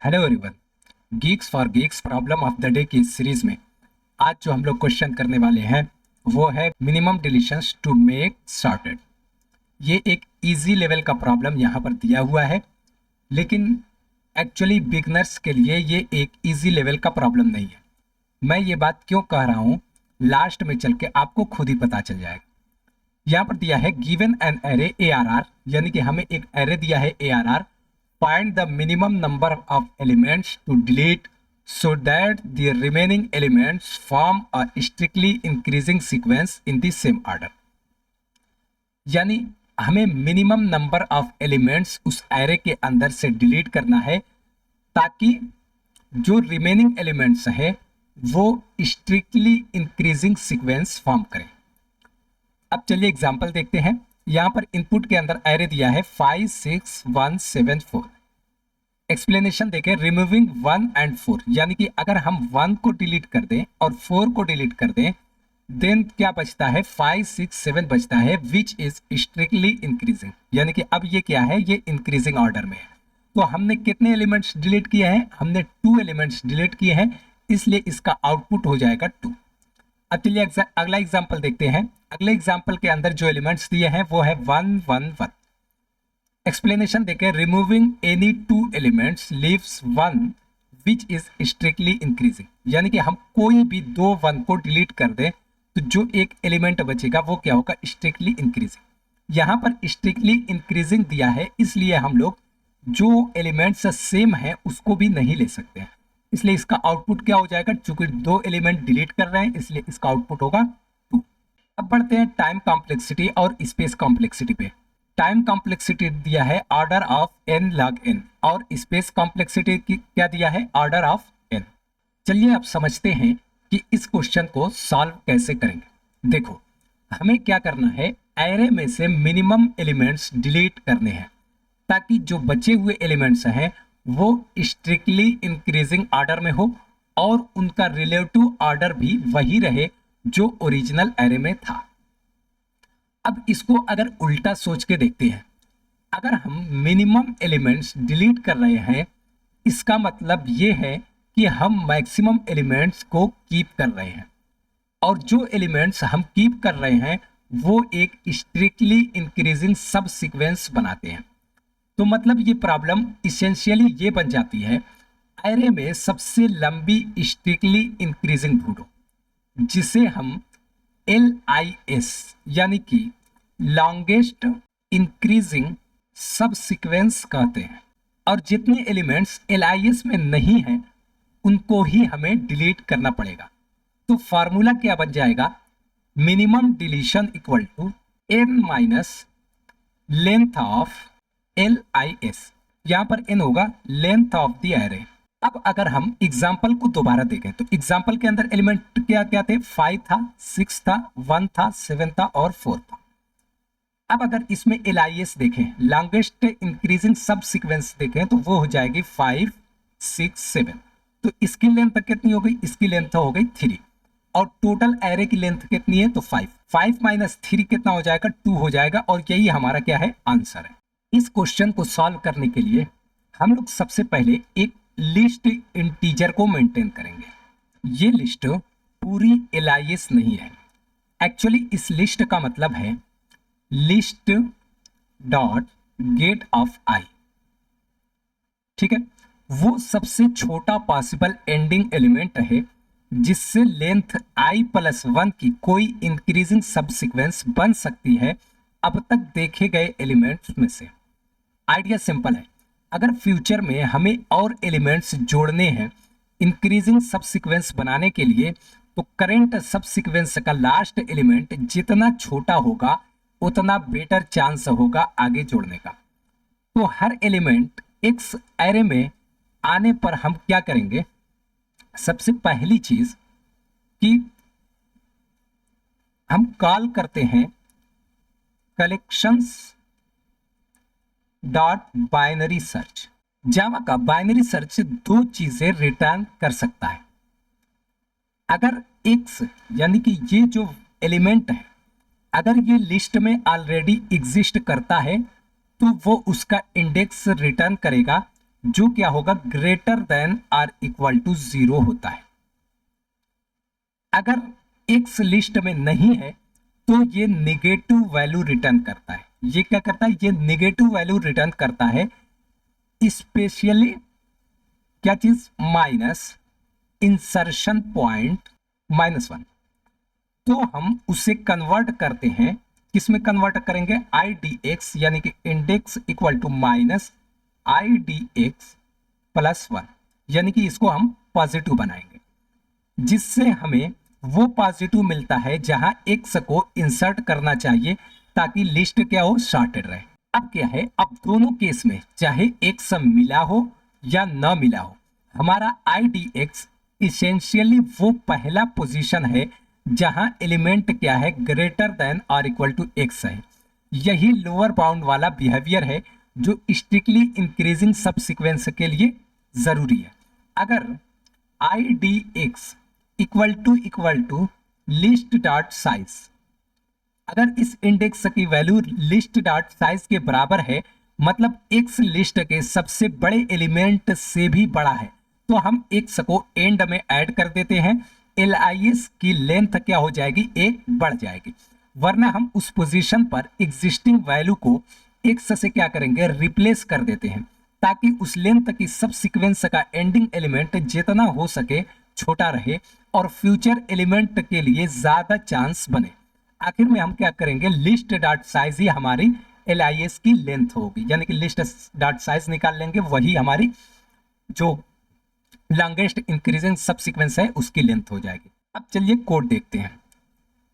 Hello everyone. Geeks for Geeks problem of the day की इस series में आज जो हम लोग क्वेश्चन करने वाले हैं वो है minimum deletions to make sorted. ये एक इजी लेवल का प्रॉब्लम यहाँ पर दिया हुआ है, लेकिन एक्चुअली बिगनर्स के लिए ये एक इजी लेवल का प्रॉब्लम नहीं है। मैं ये बात क्यों कह रहा हूँ, लास्ट में चल के आपको खुद ही पता चल जाएगा। यहाँ पर दिया है गिवन एन एरे ARR, यानी कि हमें एक एरे दिया है ARR। Find the minimum number of elements to delete so that the remaining elements form a strictly increasing sequence in the same order। यानी हमें मिनिमम नंबर ऑफ एलिमेंट्स उस array के अंदर से डिलीट करना है ताकि जो रिमेनिंग एलिमेंट्स है वो स्ट्रिक्टली इंक्रीजिंग सीक्वेंस फॉर्म करें। अब चलिए एग्जांपल देखते हैं। यहाँ पर इनपुट के अंदर एरे दिया है 5 6 1 7 4। एक्सप्लेनेशन देखें, रिमूविंग 1 एंड 4, यानी कि अगर हम 1 को डिलीट कर दें और 4 को डिलीट कर दें देन क्या बचता है, 5 6 7 बचता है, विच इज स्ट्रिक्टली इंक्रीजिंग। यानी कि अब ये क्या है, ये इंक्रीजिंग ऑर्डर में है। तो हमने कितने एलिमेंट्स डिलीट किए हैं, हमने 2 एलिमेंट्स डिलीट किए हैं, इसलिए इसका आउटपुट हो जाएगा 2। अब चलिए अगला एग्जाम्पल देखते हैं। अगले एग्जाम्पल के अंदर जो एलिमेंट्स दिए हैं वो है 1 1 1। एक्सप्लेनेशन देखें, removing any 2 elements leaves 1 which is strictly increasing. यानी कि हम कोई भी 2 1 को डिलीट कर दें तो जो एक एलिमेंट बचेगा वो क्या होगा, स्ट्रिक्टली इंक्रीजिंग। यहाँ पर स्ट्रिक्टली इंक्रीजिंग दिया है, इसलिए हम लोग जो एलिमेंट्स सेम है उसको भी नहीं ले सकते हैं, इसलिए इसका आउटपुट क्या हो जाएगा, चूंकि 2 एलिमेंट डिलीट कर रहे हैं इसलिए इसका आउटपुट होगा 2। अब बढ़ते हैं टाइम कॉम्प्लेक्सिटी और स्पेस कॉम्प्लेक्सिटी पे। टाइम कॉम्प्लेक्सिटी दिया है order of n log n और स्पेस कॉम्प्लेक्सिटी की क्या दिया है, ऑर्डर ऑफ n। चलिए अब समझते हैं कि इस क्वेश्चन को सॉल्व कैसे करेंगे। देखो, हमें क्या करना है, एरे में से मिनिमम एलिमेंट्स डिलीट करने हैं ताकि जो बचे हुए एलिमेंट्स हैं वो स्ट्रिक्टली इंक्रीजिंग ऑर्डर में हो और उनका रिलेटिव ऑर्डर भी वही रहे जो ओरिजिनल एरे में था। अब इसको अगर उल्टा सोच के देखते हैं, अगर हम मिनिमम एलिमेंट्स डिलीट कर रहे हैं इसका मतलब ये है कि हम मैक्सिमम एलिमेंट्स को कीप कर रहे हैं, और जो एलिमेंट्स हम कीप कर रहे हैं वो एक स्ट्रिक्टली इंक्रीजिंग सब सीक्वेंस बनाते हैं। तो मतलब ये प्रॉब्लम इसेंशियली ये बन जाती है, एरे में सबसे लंबी स्ट्रिक्टली इंक्रीजिंग ढूंढो, जिसे हम LIS यानी कि लॉन्गेस्ट इंक्रीजिंग सब सीक्वेंस कहते हैं, और जितने एलिमेंट्स LIS में नहीं हैं उनको ही हमें डिलीट करना पड़ेगा। तो फॉर्मूला क्या बन जाएगा, minimum deletion equal to n minus length of LIS। यहां पर n होगा लेंथ ऑफ द एरे। अब अगर हम एग्जाम्पल को दोबारा देखें तो एग्जाम्पल के अंदर एलिमेंट क्या क्या थे, 5 था, 6 था, 1 था, 7 था और 4 था। अब अगर इसमें LIS देखें, लॉन्गेस्ट इंक्रीजिंग सब सीक्वेंस देखें तो वो हो जाएगी 5 6 7। तो इसकी लेंथ कितनी हो गई, इसकी लेंथ हो गई 3, और टोटल एरे की लेंथ कितनी है तो 5। 5 माइनस 3 कितना हो जाएगा, 2 हो जाएगा, और यही हमारा क्या है, आंसर है। इस क्वेश्चन को सॉल्व करने के लिए हम लोग सबसे पहले एक लिस्ट इंटीजर को मेंटेन करेंगे। ये लिस्ट पूरी LIS नहीं है, एक्चुअली इस लिस्ट का मतलब है list dot gate of i। ठीक है, वो सबसे छोटा पॉसिबल एंडिंग एलिमेंट है जिससे लेंथ i प्लस 1 की कोई इंक्रीजिंग सब सीक्वेंस बन सकती है अब तक देखे गए एलिमेंट्स में से। आइडिया सिंपल है, अगर फ्यूचर में हमें और एलिमेंट्स जोड़ने हैं इंक्रीजिंग सब सीक्वेंस बनाने के लिए, तो करंट सब सीक्वेंस का लास्ट एलिमेंट जितना छोटा होगा उतना बेटर चांस होगा आगे जोड़ने का। तो हर एलिमेंट एक्स एरे में आने पर हम क्या करेंगे, सबसे पहली चीज कि हम कॉल करते हैं कलेक्शंस डॉट बाइनरी सर्च। जावा का बाइनरी सर्च 2 चीजें रिटर्न कर सकता है। अगर एक्स यानी कि ये जो एलिमेंट है अगर ये लिस्ट में ऑलरेडी एग्जिस्ट करता है तो वो उसका इंडेक्स रिटर्न करेगा जो क्या होगा greater than or equal to 0 होता है। अगर एक्स लिस्ट में नहीं है तो ये निगेटिव वैल्यू रिटर्न करता है। ये क्या करता है, ये निगेटिव वैल्यू रिटर्न करता है, स्पेशली क्या चीज, माइनस इंसर्शन पॉइंट -1। तो हम उसे कन्वर्ट करते हैं, किसमें कन्वर्ट करेंगे, आई डी एक्स, यानी कि index equal to minus I D X +1, यानी कि इसको हम पॉजिटिव बनाएंगे, जिससे हमें वो पॉजिटिव मिलता है जहां एक्स को इंसर्ट करना चाहिए ताकि लिस्ट क्या हो, सॉर्टेड रहे। अब क्या है, अब दोनों केस में चाहे एक्स मिला हो या ना मिला हो, हमारा आई डी एक्स इसेंशियली वो पहला पोजीशन है जहां एलिमेंट क्या है, ग्रेटर देन और इक्वल टू एक्स है। यही लोअर बाउंड वाला बिहेवियर है जो स्ट्रिक्टली इंक्रीजिंग सब सीक्वेंस के लिए जरूरी है। अगर I D X equal to list dot size, अगर इस इंडेक्स की वैल्यू लिस्ट डॉट साइज के बराबर है, मतलब एक्स लिस्ट के सबसे बड़े एलिमेंट से भी बड़ा है, तो हम एक्स को एंड में ऐड कर देते हैं, LIS की लेंथ क्या हो जाएगी, एक बढ़ जाएगी। वरना हम उस पोजीशन पर एग्जिस्टिंग वैल्यू को एक्स से क्या करेंगे, रिप्लेस कर देते हैं, ताकि उस लेंथ की सब सीक्वेंस का एंडिंग एलिमेंट जितना हो सके छोटा रहे और फ्यूचर एलिमेंट के लिए ज्यादा चांस बने। आखिर में हम क्या करेंगे, लिस्ट डॉट साइज ही हमारी LIS की लेंथ होगी, यानी कि लिस्ट डॉट साइज निकाल लेंगे, वही हमारी जो लॉन्गेस्ट इंक्रीजिंग सब सीक्वेंस है उसकी लेंथ हो जाएगी। अब चलिए कोड देखते हैं।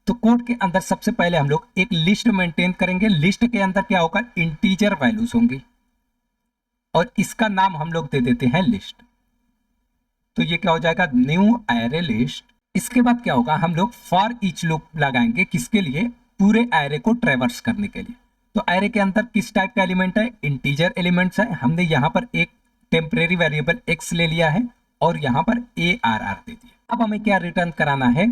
तो कोड के अंदर सबसे पहले हम लोग एक लिस्ट मेंटेन करेंगे। लिस्ट के अंदर क्या होगा, इंटीजर वैल्यूज होंगी और इसका नाम हम लोग दे देते हैं लिस्ट। तो ये क्या हो जाएगा, न्यू एरे लिस्ट। इसके बाद क्या होगा, हम लोग फॉर ईच लूप लगाएंगे, किसके लिए, पूरे एरे को ट्रेवर्स करने के लिए। तो एरे के अंदर किस टाइप का एलिमेंट है, इंटीजर एलिमेंट्स है। हमने यहाँ पर एक टेम्परेरी वेरिएबल एक्स ले लिया है और यहाँ पर ARR दे दिया। अब हमें क्या रिटर्न कराना है,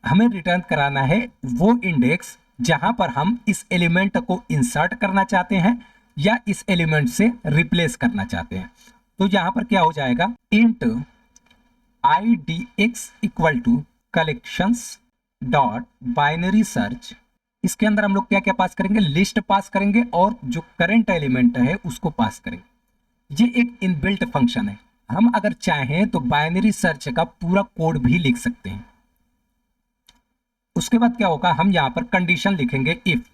हमें रिटर्न कराना है वो इंडेक्स जहां पर हम इस एलिमेंट को इंसर्ट करना चाहते हैं या इस एलिमेंट से रिप्लेस करना चाहते हैं। तो यहां पर क्या हो जाएगा, int I D X equal to collections dot binary search. इसके अंदर हम लोग क्या क्या पास करेंगे, लिस्ट पास करेंगे और जो करंट एलिमेंट है उसको पास करेंगे। ये एक इनबिल्ट फंक्शन है, हम अगर चाहें तो बाइनरी सर्च का पूरा कोड भी लिख सकते हैं। उसके बाद क्या होगा, हम यहां पर कंडीशन लिखेंगे, if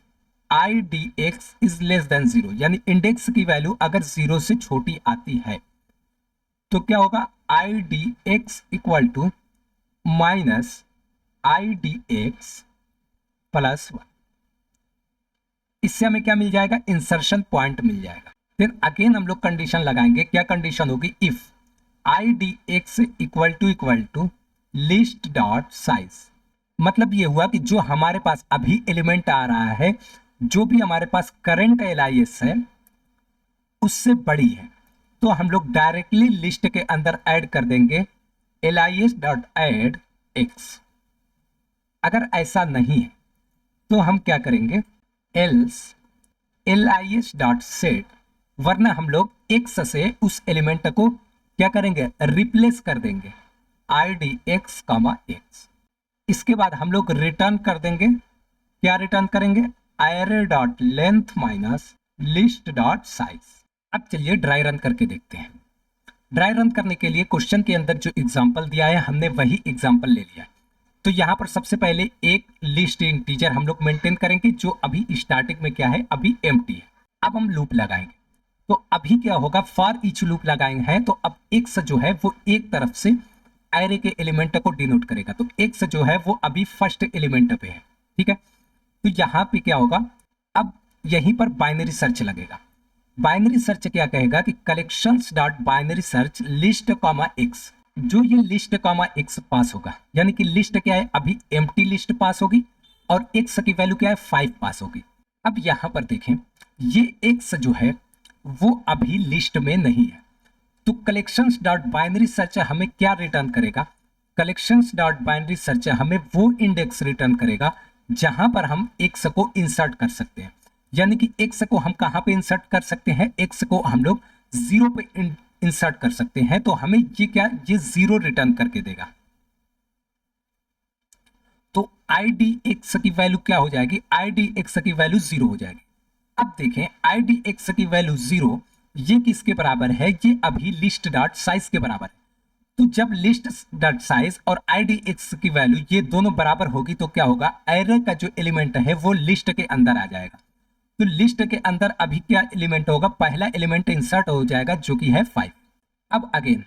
I D x is less than 0, यानी इंडेक्स की वैल्यू अगर 0 से छोटी आती है तो क्या होगा, I D X equal to minus I D X +1। इससे हमें क्या मिल जाएगा, इंसर्शन पॉइंट मिल जाएगा। फिर अगेन हम लोग कंडीशन लगाएंगे, क्या कंडीशन होगी, if I D X equal to list dot size. मतलब ये हुआ कि जो हमारे पास अभी एलिमेंट आ रहा है, जो भी हमारे पास करंट LIS है उससे बड़ी है, तो हम लोग डायरेक्टली लिस्ट के अंदर ऐड कर देंगे LIS डॉट ऐड एक्स। अगर ऐसा नहीं है तो हम क्या करेंगे, एल्स LIS डॉट सेट, वरना हम लोग एक्स से उस एलिमेंट को क्या करेंगे, रिप्लेस कर देंगे आई डी एक्स एक्स। इसके बाद हम लोग रिटर्न कर देंगे, क्या रिटर्न करेंगे, array dot length minus list dot size. अब चलिए ड्राई रन करके देखते हैं। ड्राई रन करने के लिए क्वेश्चन के अंदर जो एग्जांपल दिया है हमने वही एग्जांपल ले लिया। तो यहाँ पर सबसे पहले एक लिस्ट इंटीजर हम लोग मेंटेन करेंगे जो अभी स्टार्टिंग में क्या है, अभी एम्प्टी है। अब हम लूप लगाएंगे, तो अभी क्या होगा, फॉर ईच लूप लगाएंगे हैं, तो अब एक्स जो है वो एक तरफ से एरे के एलिमेंट को डिनोट करेगा, तो एक्स जो है वो अभी फर्स्ट एलिमेंट पे है, ठीक है। तो यहाँ पे क्या होगा, अब यहीं पर बाइनरी सर्च लगेगा। बाइनरी सर्च क्या कहेगा कि collections dot binary search list comma x. जो ये लिस्ट कॉमा एक्स पास होगा, यानी कि लिस्ट क्या है, अभी एम्प्टी लिस्ट पास होगी और एक्स की वैल्यू क्या है, 5 पास होगी। अब यहाँ पर देखें, ये एक्स जो है वो अभी लिस्ट में नहीं है, तो कलेक्शंस डॉट बाइनरी सर्च हमें क्या रिटर्न करेगा, कलेक्शंस डॉट बाइनरी सर्च हमें वो इंडेक्स रिटर्न करेगा जहां पर हम एक्स को इंसर्ट कर सकते हैं। यानी कि एक्स को हम कहां पे इंसर्ट कर सकते हैं, एक्स को हम लोग 0 पे इंसर्ट कर सकते हैं, तो हमें ये क्या, ये 0 रिटर्न करके देगा। तो आई डी एक्स की वैल्यू क्या हो जाएगी, आई डी एक्स की वैल्यू 0 हो जाएगी। अब देखें आई डी एक्स की वैल्यू 0 ये किसके बराबर है, ये अभी लिस्ट डॉट साइज के बराबर है। तो जब लिस्ट डॉट साइज और आई डी एक्स की वैल्यू ये दोनों बराबर होगी तो क्या होगा, एरे का जो एलिमेंट है वो लिस्ट के अंदर आ जाएगा। तो लिस्ट के अंदर अभी क्या एलिमेंट होगा, पहला एलिमेंट इंसर्ट हो जाएगा जो कि है 5। अब अगेन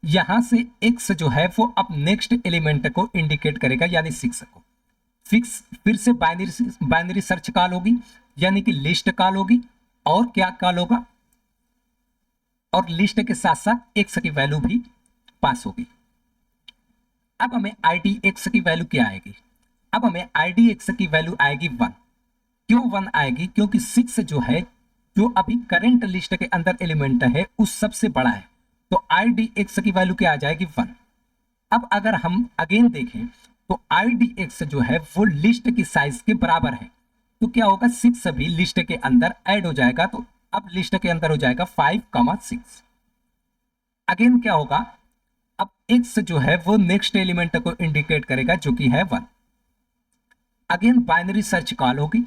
यहां से x जो है वो अब नेक्स्ट एलिमेंट को इंडिकेट करेगा यानी 6 को। फिर से बाइनरी सर्च कॉल होगी यानी कि लिस्ट कॉल होगी, और क्या कॉल होगा, और लिस्ट के साथ साथ x की वैल्यू भी पास होगी। अब हमें IDX की वैल्यू क्या आएगी, अब हमें IDX की वैल्यू आएगी 1। क्यों 1 आएगी, क्योंकि 6 जो है जो अभी करंट लिस्ट के अंदर एलिमेंट है उस सबसे बड़ा है, तो IDX की वैल्यू क्या आ जाएगी 1। अब अगर हम अगेन देखें तो IDX जो है वो लिस्ट की साइज के बराबर है, तो क्या होगा 6 भी लिस्ट के अंदर ऐड हो जाएगा, तो अब लिस्ट के अंदर हो जाएगा 5,6। अगेन क्या होगा, अब x जो है वो नेक्स्ट एलिमेंट को इंडिकेट करेगा जो कि है 1। अगेन बाइनरी सर्च कॉल होगी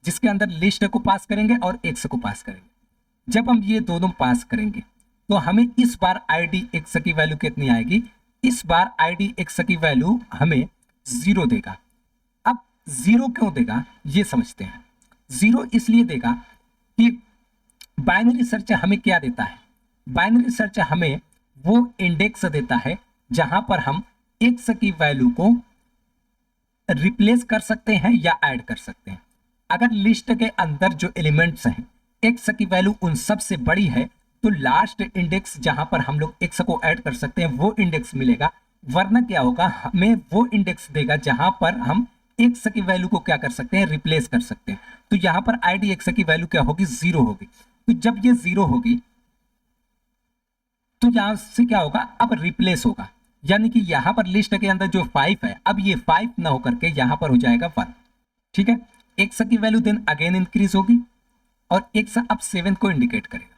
जिसके अंदर लिस्ट को पास करेंगे और x को पास करेंगे। जब हम ये दोनों पास करेंगे तो हमें इस बार IDX की वैल्यू कितनी आएगी, इस बार IDX की वैल्यू हमें 0 देगा। अब 0 क्यों देगा ये समझते हैं। 0 इसलिए देगा कि बाइनरी सर्च हमें क्या देता है, बाइनरी सर्च हमें वो इंडेक्स देता है जहां पर हम x की वैल्यू को रिप्लेस कर सकते हैं या ऐड कर सकते हैं। अगर लिस्ट के अंदर जो एलिमेंट्स हैं x की वैल्यू उन सब से बड़ी है तो लास्ट इंडेक्स जहां पर हम लोग x को ऐड कर सकते हैं वो इंडेक्स मिलेगा, वरना क्या होगा, हमें वो इंडेक्स देगा जहां पर हम x की वैल्यू को क्या कर सकते हैं, रिप्लेस कर सकते हैं। तो यहां पर IDX की वैल्यू क्या होगी, 0 होगी। तो जब ये 0 होगी तो यहां से क्या होगा, अब रिप्लेस होगा, यानी कि यहां पर लिस्ट के अंदर जो 5 है अब ये 5 ना होकर के यहां पर हो जाएगा 1। ठीक है, x की वैल्यू देन अगेन इंक्रीज होगी और x अब 7 को इंडिकेट करेगा।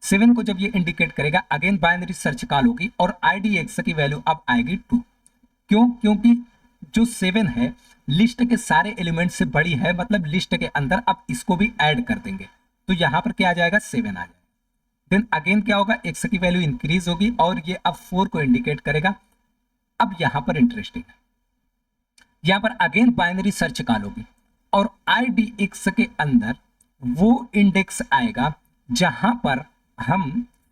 7 को जब ये इंडिकेट करेगा अगेन बाइनरी सर्च कॉल होगी और IDX की वैल्यू अब आएगी 2। क्यों, क्योंकि जो 7 है लिस्ट के सारे एलिमेंट से बड़ी है, मतलब लिस्ट के अंदर अब इसको भी ऐड कर देंगे तो यहां पर क्या आ जाएगा, 7 आ जाएगा। देन अगेन क्या होगा, x की वैल्यू इंक्रीज होगी और ये अब 4 को इंडिकेट करेगा। अब यहां पर इंटरेस्टिंग है, यहां पर अगेन बाइनरी सर्च कॉल होगी और IDX के अंदर वो इंडेक्स आएगा जहां पर हम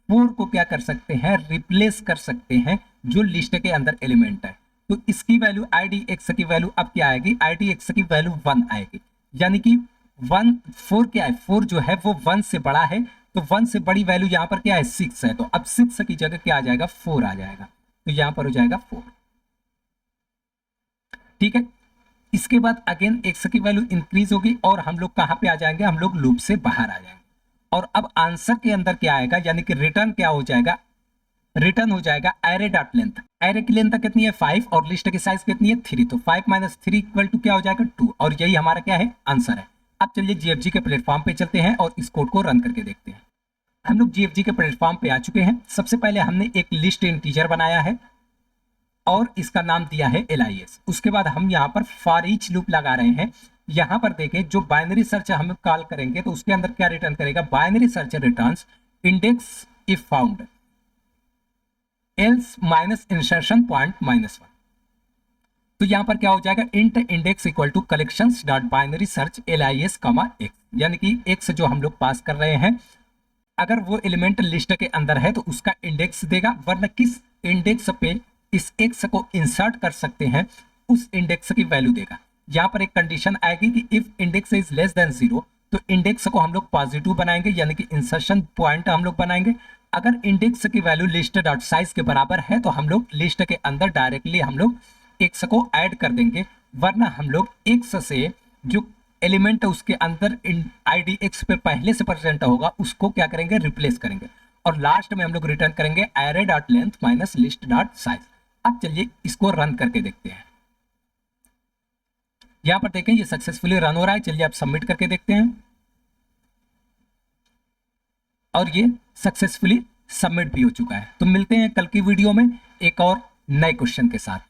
4 को क्या कर सकते हैं, रिप्लेस कर सकते हैं जो लिस्ट के अंदर एलिमेंट है। तो इसकी वैल्यू IDX की वैल्यू अब क्या आएगी, IDX की वैल्यू 1 आएगी, यानी कि 4 क्या है, 4 जो है वो 1 से बड़ा है, तो 1 से बड़ी वैल्यू यहाँ पर क्या है, 6 है, तो अब 6 की जगह क्या आ जाएगा, 4 आ जाएगा, तो यहाँ पर हो जाएगा 4। ठीक है, इसके बाद अगेन x की वैल्यू इंक्रीज होगी और हम लोग कहाँ पे आ जाएंगे, हम लोग लूप से बाहर आ जाएंगे। और अब आंसर के अंदर क्या आएगा, यानी कि रिटर्न क्या हो जाएगा, रिटर्न हो जाएगा एरे डॉट लेंथ। एरे की लेंथ कितनी है 5 और लिस्ट की साइज कितनी है 3, तो 5 - 3 इक्वल टू क्या हो जाएगा 2, और यही हमारा क्या है, आंसर है। अब चलिए GFG के प्लेटफॉर्म पे चलते हैं और इस कोड को रन करके देखते हैं। हम लोग GFG के प्लेटफॉर्म पे आ चुके हैं। सबसे पहले हमने एक लिस्ट इंटीजर बनाया है और इसका नाम दिया है LIS। उसके बाद हम यहाँ पर फॉर ईच लूप लगा रहे हैं। यहाँ पर देखें जो बाइनरी सर्च हम कॉल करेंगे तो उसके अंदर क्या रिटर्न करेगा, binary search returns index if found else minus insertion point -1। तो यहां पर क्या हो जाएगा, int index equal to collections dot binary search LIS, x, यानी कि x जो हम लोग पास कर रहे हैं अगर वो एलिमेंट लिस्ट के अंदर है तो उसका इंडेक्स देगा, वरना किस इंडेक्स पे इस x को इंसर्ट कर सकते हैं उस इंडेक्स की वैल्यू देगा। यहां पर एक कंडीशन आएगी कि if index is less than 0 तो इंडेक्स को हम लोग पॉजिटिव बनाएंगे, यानी कि इंसर्शन पॉइंट हम लोग बनाएंगे। अगर इंडेक्स की वैल्यू लिस्ट डॉट साइज के बराबर है तो हम लोग लिस्ट के अंदर डायरेक्टली हम लोग x को ऐड कर देंगे, वरना हम लोग x से जो एलिमेंट है उसके अंदर IDX पे पहले से प्रेजेंट होगा उसको क्या करेंगे, रिप्लेस करेंगे, और लास्ट में हम लोग रिटर्न करेंगे array dot length minus list dot size. अब चलिए इसको रन करके देखते हैं। यहां पर देखें ये सक्सेसफुली रन हो रहा है। चलिए आप सबमिट करके देखते हैं और ये सक्सेसफुली सबमिट भी हो चुका है। तो मिलते हैं कल की वीडियो में एक और नए क्वेश्चन के साथ।